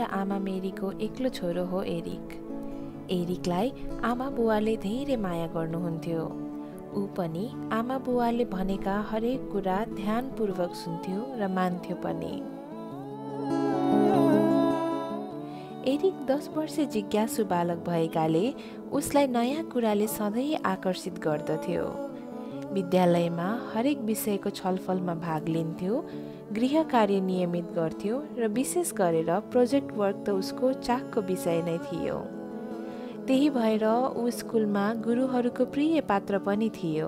र आमा मेरीको एक्लो छोरो हो एरिक। एरिकलाई आमा बुवाले धेरै माया गर्नुहुन्थ्यो। ऊ पनि आमा बुवाले भनेका हरेक कुरा ध्यानपूर्वक सुन्थ्यो र मान्थ्यो पनि। एरिक 10 वर्षे जिज्ञासु बालक भएकाले उसलाई नयाँ कुराले सधैँ आकर्षित गर्दथ्यो। विद्यालयमा हरेक विषयको छलफलमा भाग लिन्थ्यो, गृह कार्य नियमित गर्थ्यो र विशेष गरेर प्रोजेक्ट वर्क त उसको चाखको विषय नै थियो। त्यही भएर ऊ स्कुलमा गुरुहरूको प्रिय पात्र पनि थियो।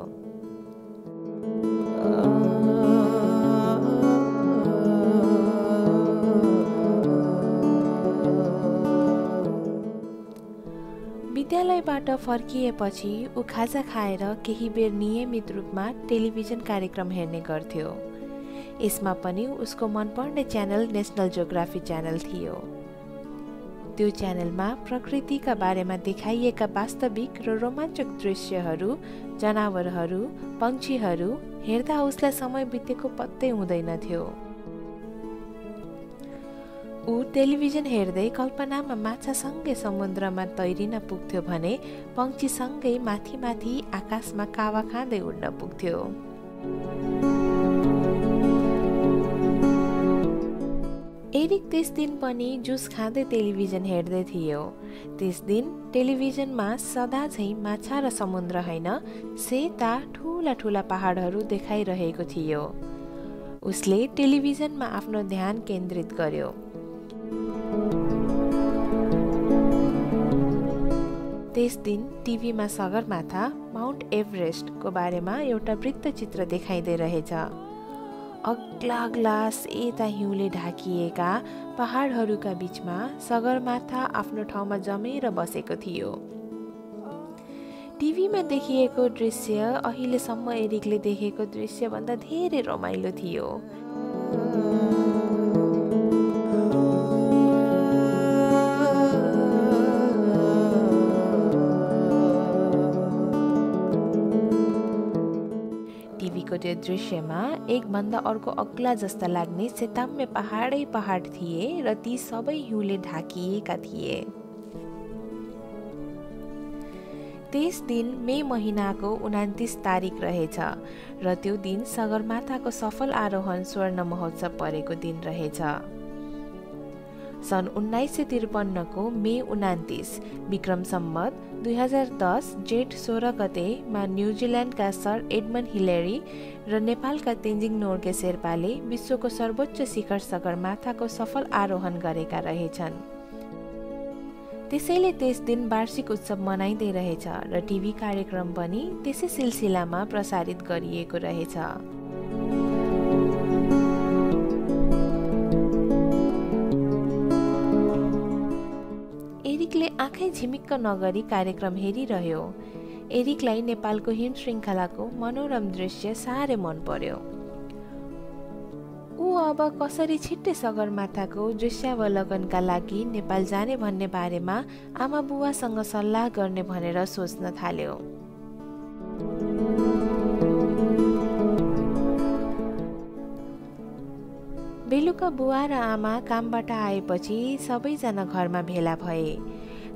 विद्यालयबाट फर्किएपछि ऊ खाजा खाएर केही बेर नियमित रूपमा टेलिभिजन कार्यक्रम हेर्ने गर्थ्यो। यसमा पनि उसको मनपर्ने च्यानल नेसनल जियोग्राफी च्यानल थियो। त्यो च्यानलमा प्रकृतिका बारेमा देखाइएका वास्तविक र रोमाञ्चक दृश्यहरू, जनावरहरू, पक्षीहरू हेर्दा उसलाई समय बितेको पत्तै हुँदैनथ्यो। ऊ टेलिभिजन हेर्दै कल्पनामा माछासँगै समुद्रमा तैरिन पुग्थ्यो भने पक्षीसँगै माथि माथि आकाशमा कावा खाँदै उड्न पुग्थ्यो। एरिक त्यस दिन पनि जुस खाँदै टेलिभिजन हेर्दै थियो। त्यस दिन टेलिभिजनमा सदा झैँ माछा र समुद्र होइन, सेता ठुला ठुला पहाडहरू देखाइरहेको थियो। उसले टेलिभिजनमा आफ्नो ध्यान केन्द्रित गर्यो। त्यस दिन टिभीमा सगरमाथा माउन्ट एभरेस्टको बारेमा एउटा वृत्तचित्र देखाइँदै रहेछ। अग्ला अग्ला सेता हिउँले ढाकिएका पहाडहरूका बीचमा सगरमाथा आफ्नो ठाउँमा जमेर बसेको थियो। टिभीमा देखिएको दृश्य अहिलेसम्म एरिकले देखेको दृश्यभन्दा धेरै रमाइलो थियो। टिभीको त्यो दृश्यमा एकभन्दा अर्को अग्ला जस्ता लाग्ने सेताम्य पहाडै पहाड थिए र ती सबै हिउँले ढाकिएका थिए। त्यस दिन मे महिनाको 29 तारिक रहेछ र त्यो दिन सगरमाथाको सफल आरोहण स्वर्ण महोत्सव परेको दिन रहेछ। सन् 1953 को मे 29 विक्रम सम्वत 2010 जेठ 16 गतेमा न्युजिल्यान्डका सर एडमन्ड हिलेरी र नेपालका तेन्जिङ नोर्गे शेर्पाले विश्वको सर्वोच्च शिखर सगरमाथाको सफल आरोहण गरेका रहेछन्। त्यसैले त्यस दिन वार्षिक उत्सव मनाइँदै रहेछ र टिभी कार्यक्रम पनि त्यसै सिलसिलामा प्रसारित गरिएको रहेछ। एरिकले आँखै झिमिक्क नगरी कार्यक्रम हेरिरह्यो। एरिकलाई नेपालको हिम श्रृङ्खलाको मनोरम दृश्य साह्रै मन पर्यो। ऊ अब कसरी छिट्टै सगरमाथाको दृश्यावलोकनका लागि नेपाल जाने भन्ने बारेमा आमा बुवासँग सल्लाह गर्ने भनेर सोच्न थाल्यो। बेलुका बुवा र आमा कामबाट आएपछि सबैजना घरमा भेला भए।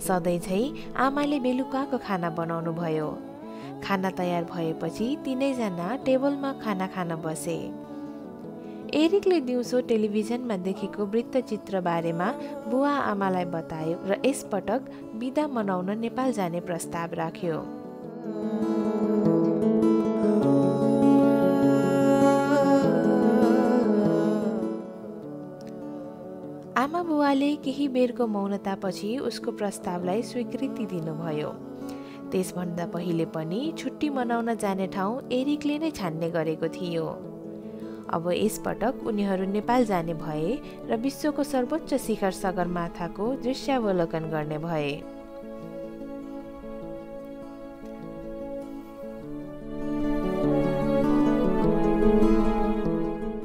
सधैँझै आमाले बेलुकाको खाना बनाउनु भयो। खाना तयार भएपछि तिनैजना टेबलमा खाना खान बसे। एरिकले दिउँसो टेलिभिजनमा देखेको वृत्तचित्र बारेमा बुवा आमालाई बतायो र यसपटक बिदा मनाउन नेपाल जाने प्रस्ताव राख्यो। आमा बुवाले केही बेरको मौनतापछि उसको प्रस्तावलाई स्वीकृति दिनुभयो। त्यसभन्दा पहिले पनि छुट्टी मनाउन जाने ठाउँ एरिकले नै छान्ने गरेको थियो। अब यसपटक उनीहरू नेपाल जाने भए र विश्वको सर्वोच्च शिखर सगरमाथाको दृश्यावलोकन गर्ने भए।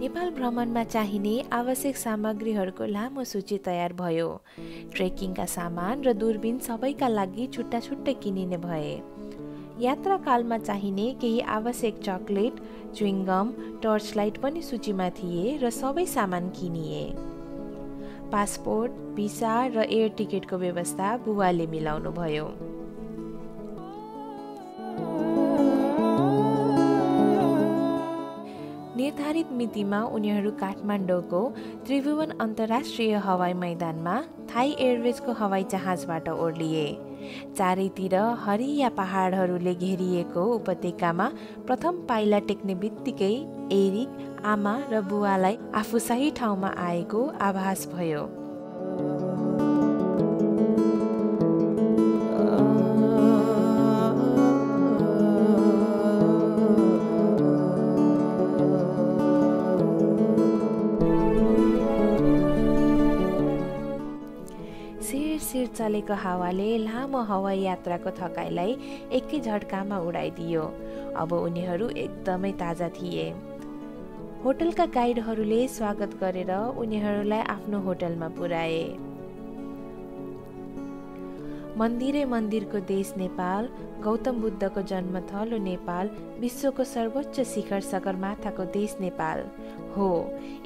नेपाल भ्रमणमा चाहिने आवश्यक सामग्रीहरूको लामो सूची तयार भयो। ट्रेकिङका सामान र दूरबीन सबैका लागि छुट्टा छुट्टै किनिने भए। यात्राकालमा चाहिने केही आवश्यक चकलेट, च्युइङगम, टर्च लाइट पनि सूचीमा थिए र सबै सामान किनिए। पासपोर्ट, भिसा र एयर टिकटको व्यवस्था बुवाले मिलाउनुभयो। निर्धारित मितिमा उनीहरू काठमाडौँको त्रिभुवन अन्तर्राष्ट्रिय हवाई मैदानमा थाई एयरवेजको हवाई जहाजबाट ओर्लिए। चारैतिर हरिया पहाडहरूले घेरिएको उपत्यकामा प्रथम पाइला टेक्ने बित्तिकै एरिक, आमा र बुवालाई आफू सही ठाउँमा आएको आभास भयो। सिर चलेको हावाले लामो हवाई यात्राको थकाइलाई एकै झट्कामा उडाइदियो। अब उनीहरू एकदमै ताजा थिए। होटलका गाइडहरूले स्वागत गरेर उनीहरूलाई आफ्नो होटलमा पुर्याए। मन्दिरै मन्दिरको देश नेपाल, गौतम बुद्धको जन्मथलो नेपाल, विश्वको सर्वोच्च शिखर सगरमाथाको देश नेपाल हो।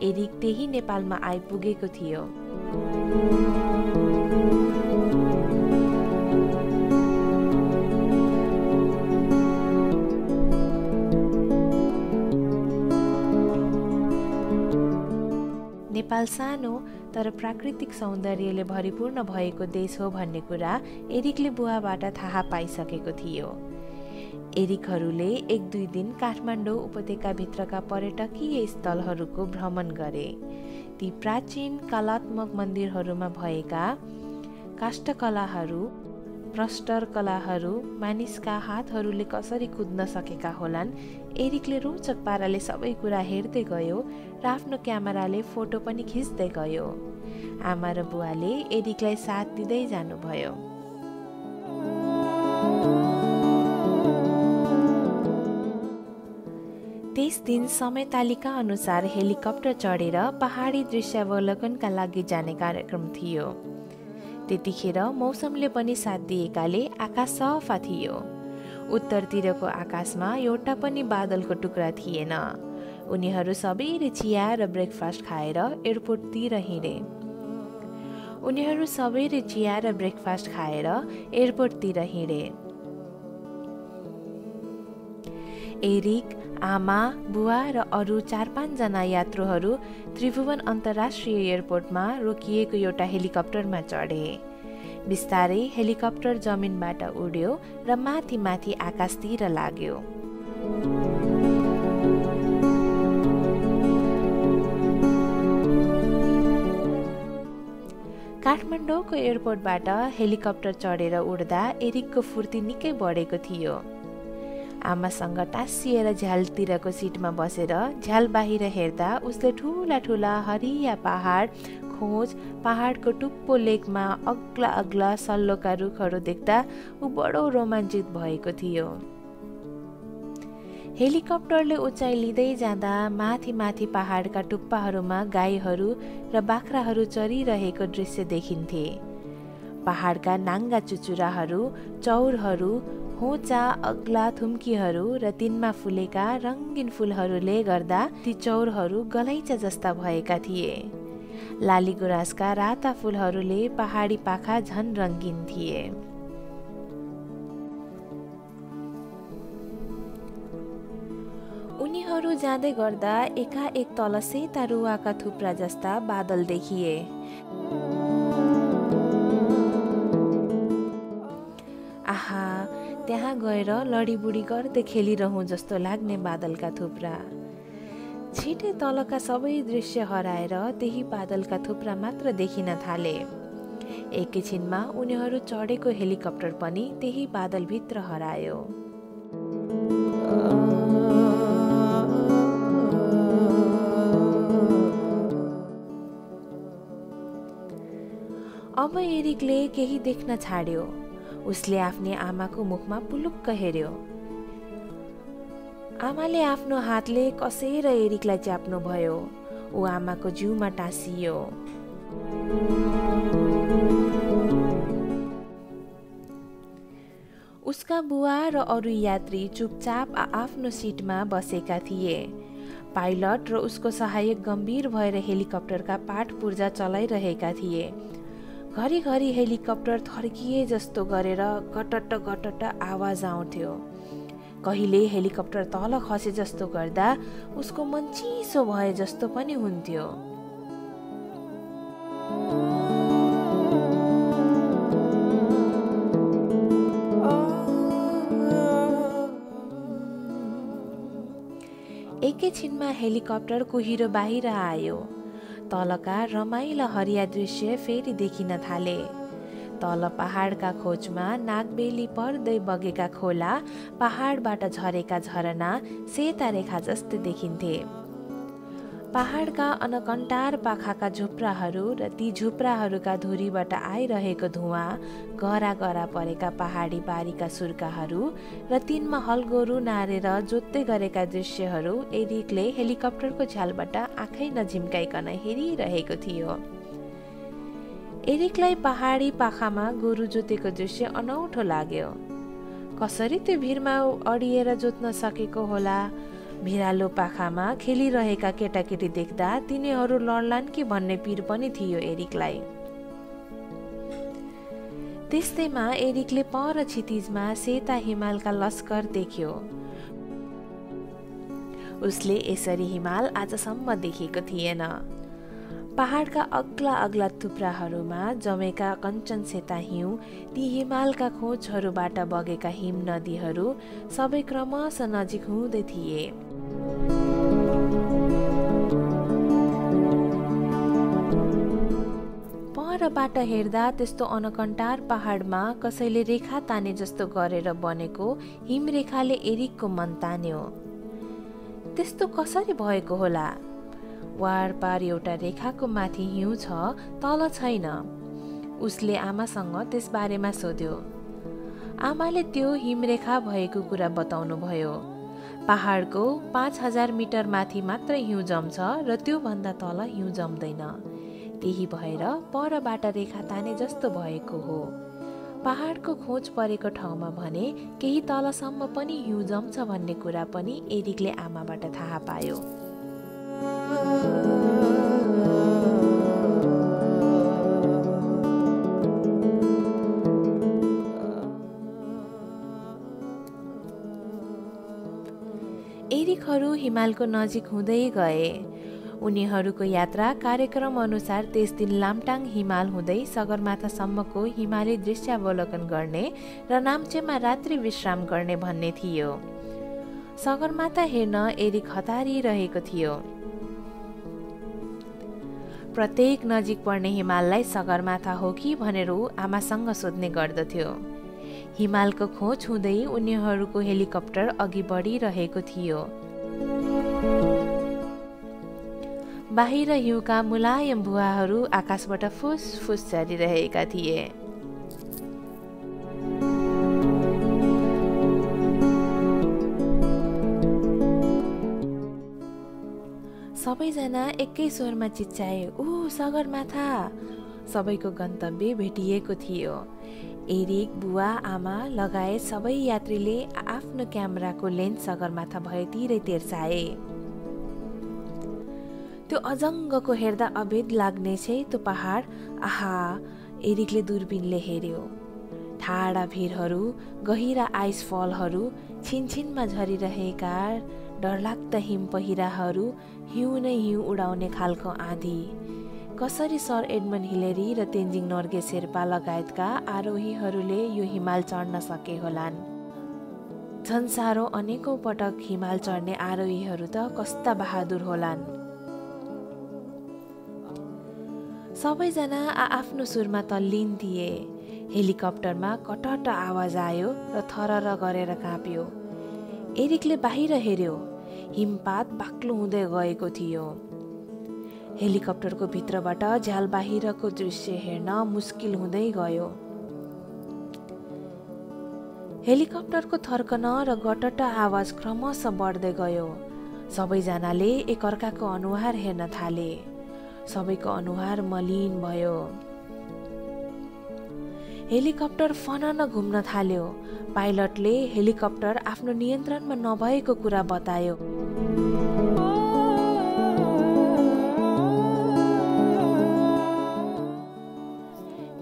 एरिक त्यही नेपालमा आइपुगेको थियो। नेपाल सानो तर प्राकृतिक सौन्दर्यले भरिपूर्ण भएको देश हो भन्ने कुरा एरिकले बुवाबाट थाहा पाइसकेको थियो। एरिकहरूले 1-2 दिन काठमाडौँ उपत्यकाभित्रका पर्यटकीय स्थलहरूको भ्रमण गरे। ती प्राचीन कलात्मक मन्दिरहरूमा भएका काष्ठकलाहरू, प्रस्तर कलाहरू, मानिसका हातहरूले कसरी कुद्न सकेका होलान्, एरिकले रोचक पाराले सबै कुरा हेर्दै गयो र आफ्नो क्यामेराले फोटो पनि खिच्दै गयो। आमा र बुवाले एरिकलाई साथ दिँदै जानुभयो। त्यस दिन समय तालिका अनुसार हेलिकप्टर चढेर पहाडी दृश्यावलोकनका लागि जाने कार्यक्रम थियो। त्यतिखेर मौसमले पनि साथ दिएकाले आकाश सफा थियो। उत्तरतिरको आकाशमा एउटा पनि बादलको टुक्रा थिएन। उनीहरू सबैले चिया र ब्रेकफास्ट खाएर एयरपोर्टतिर हिँडे। एरिक, आमा, बुवा र अरू 4-5 जना यात्रुहरू त्रिभुवन अन्तर्राष्ट्रिय एयरपोर्टमा रोकिएको एउटा हेलिकप्टरमा चढे। बिस्तारै हेलिकप्टर जमिनबाट उड्यो र माथि माथि आकाशतिर लाग्यो। काठमाडौँको एयरपोर्टबाट हेलिकप्टर चढेर उड्दा एरिकको फुर्ती निकै बढेको थियो। आमासँग टाँसिएर झ्यालतिरको सिटमा बसेर झ्याल बाहिर हेर्दा उसले ठुला ठुला हरिया पहाड, खोज, पहाडको टुप्पो लेकमा अग्ला अग्ला सल्लोका रुखहरू देख्दा ऊ बडो रोमाञ्चित भएको थियो। हेलिकप्टरले उचाइ लिँदै जाँदा माथि माथि पहाडका टुप्पाहरूमा गाईहरू र बाख्राहरू चरिरहेको दृश्य देखिन्थे। पहाडका नाङ्गा चुचुराहरू, चौरहरू, होचा, अग्ला थुम्कीहरू र तिनमा फुलेका रङ्गीन फुलहरूले गर्दा ती चौरहरू गलैँचा जस्ता भएका थिए। लाली गुराँसका राता फुलहरूले पहाडी पाखा झन रङ्गीन थिए। उनीहरू जाँदै गर्दा एकाएक तल सेता रुवाका थुप्रा जस्ता बादल देखिए। आहा, त्यहाँ गएर लडीबुडी गर्दै खेलिरहँ जस्तो लाग्ने बादलका थुप्रा। छिटै तलका सबै दृश्य हराएर त्यही बादलका थुप्रा मात्र देखिन थाले। एकैछिनमा उनीहरू चढेको हेलिकप्टर पनि त्यही बादलभित्र हरायो। अब एरिकले केही देख्न छाड्यो। उसले आफ्नी आमाको मुखमा पुलुक्क हेर्यो। आमाले आफ्नो हातले कसेर एरिकलाई च्याप्नु भयो। ऊ आमाको जिउमा टाँसियो। उसका बुवा र अरू यात्री चुपचाप आफ्नो सिटमा बसेका थिए। पाइलट र उसको सहायक गम्भीर भएर हेलिकप्टरका पाठ पूर्जा चलाइरहेका थिए। घरिघरि हेलिकप्टर थर्किए जस्तो गरेर गटट्ट गटट्ट आवाज आउँथ्यो। कहिले हेलिकप्टर तल खसे जस्तो गर्दा उसको मन चिसो भए जस्तो पनि हुन्थ्यो। एकैछिनमा हेलिकप्टर कुहिरो बाहिर आयो। तलका रमाइला हरिया दृश्य फेरि देखिन थाले। तल पहाडका खोजमा नागबेली पर्दै बगेका खोला, पहाडबाट झरेका झरना सेता रेखा जस्तै देखिन्थे। पहाडका अनकन्टार पाखाका झुप्राहरू र ती झुप्राहरूका धुरीबाट आइरहेको धुवाँ, गरा गरा परेका पहाडी बारीका सुर्काहरू र तिनमा हलगोरु नारेर जोत्दै गरेका दृश्यहरू एरिकले हेलिकप्टरको झ्यालबाट आँखै नझिम्काइकन हेरिरहेको थियो। एरिकलाई पहाडी पाखामा गोरु जोतेको दृश्य अनौठो लाग्यो। कसरी त्यो भिरमा अडिएर जोत्न सकेको होला? भिरालो पाखामा खेलिरहेका केटाकेटी देख्दा तिनीहरू लड्लान् कि भन्ने पिर पनि थियो एरिकलाई। त्यस्तैमा एरिकले पर क्षितिजमा सेता हिमालका लस्कर देख्यो। उसले यसरी हिमाल आजसम्म देखेको थिएन। पहाडका अग्ला अग्ला थुप्राहरूमा जमेका कञ्चन सेता हिउँ, ती हिमालका खोजहरूबाट बगेका हिम नदीहरू सबै क्रमशः नजिक हुँदै थिए। परबाट हेर्दा त्यस्तो अनकन्टार पहाडमा कसैले रेखा ताने जस्तो गरेर बनेको हिमरेखाले एरिकको मन तान्यो। त्यस्तो कसरी भएको होला? वारपार एउटा रेखाको माथि हिउँ छ, तल छैन। उसले आमासँग त्यस बारेमा सोध्यो। आमाले त्यो हिमरेखा भएको कुरा बताउनु भयो। पहाडको 5000 मिटर माथि मात्र हिउँ जम्छ र त्यो भन्दा तल हिउँ जम्दैन। त्यही भएर परबाट रेखा ताने जस्तो भएको हो। पहाडको खोज परेको ठाउँमा भने केही तलसम्म पनि हिउँ जम्छ भन्ने कुरा पनि एरिकले आमाबाट थाहा पायो। एरिकहरू हिमालको नजिक हुँदै गए। उनीहरूको यात्रा कार्यक्रम अनुसार त्यस दिन लामटाङ हिमाल हुँदै सगरमाथासम्मको हिमाली दृश्यावलोकन गर्ने र नाम्चेमा रात्रि विश्राम गर्ने भन्ने थियो। सगरमाथा हेर्न एरिक हतारिरहेको थियो। प्रत्येक नजिक पर्ने हिमाललाई सगरमाथा हो कि भनेर ऊ आमासँग सोध्ने गर्दथ्यो। हिमालको खोज हुँदै उनीहरूको हेलिकप्टर अघि बढिरहेको थियो। बाहिर हिउँका मुलायम भुवाहरू आकाशबाट फुस फुस झरिरहेका थिए। सबैजना एकै स्वरमा चिच्चाए, "ओ सगरमाथा!" सबैको गन्तव्य भेटिएको थियो। एरिक, बुवा, आमा लगायत सबै यात्रीले आफ्नो क्यामेराको लेन्स सगरमाथा भएतिरै तेर्साए। त्यो अजङ्गको हेर्दा अभेद लाग्ने छ त्यो पहाड। आहा! एरिकले दूरबीनले हेर्यो। ठाडा भिरहरू, गहिरा आइस फलहरू, छिनछिनमा झरिरहेका डरलाग्दा हिम पहिराहरू, हिउँ नै हिउँ उडाउने खालको आँधी। कसरी सर एडमन्ड हिलेरी र तेन्जिङ नोर्गे शेर्पा लगायतका आरोहीहरूले यो हिमाल चढ्न सके होलान्। झन् साह्रो अनेकौं पटक हिमाल चढ्ने आरोहीहरू त कस्ता बहादुर होलान्। सबैजना आफ्नो सुरमा तल्लीन थिए। हेलिकप्टरमा कटट आवाज आयो र थरर गरेर काँप्यो। एरिकले बाहिर हेर्यो। हिमपात बाक्लो हुँदै गएको थियो। हेलिकप्टरको भित्रबाट झ्याल बाहिरको दृश्य हेर्न मुस्किल हुँदै गयो। हेलिकप्टरको थर्कन र गटट आवाज क्रमशः बढ्दै गयो। सबैजनाले एकअर्काको अनुहार हेर्न थाले। सबैको अनुहार मलिन भयो। हेलिकप्टर फनन घुम्न थाल्यो। पाइलटले हेलिकप्टर आफ्नो नियन्त्रणमा नभएको कुरा बतायो।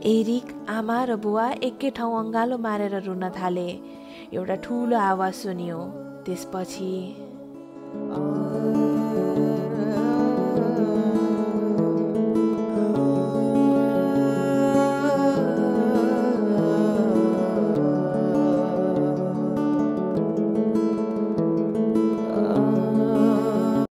एरिक आमा र बुवा एकै ठाउँ अँगालो मारेर रुन थाले। एउटा ठुलो आवाज सुनियो। त्यसपछि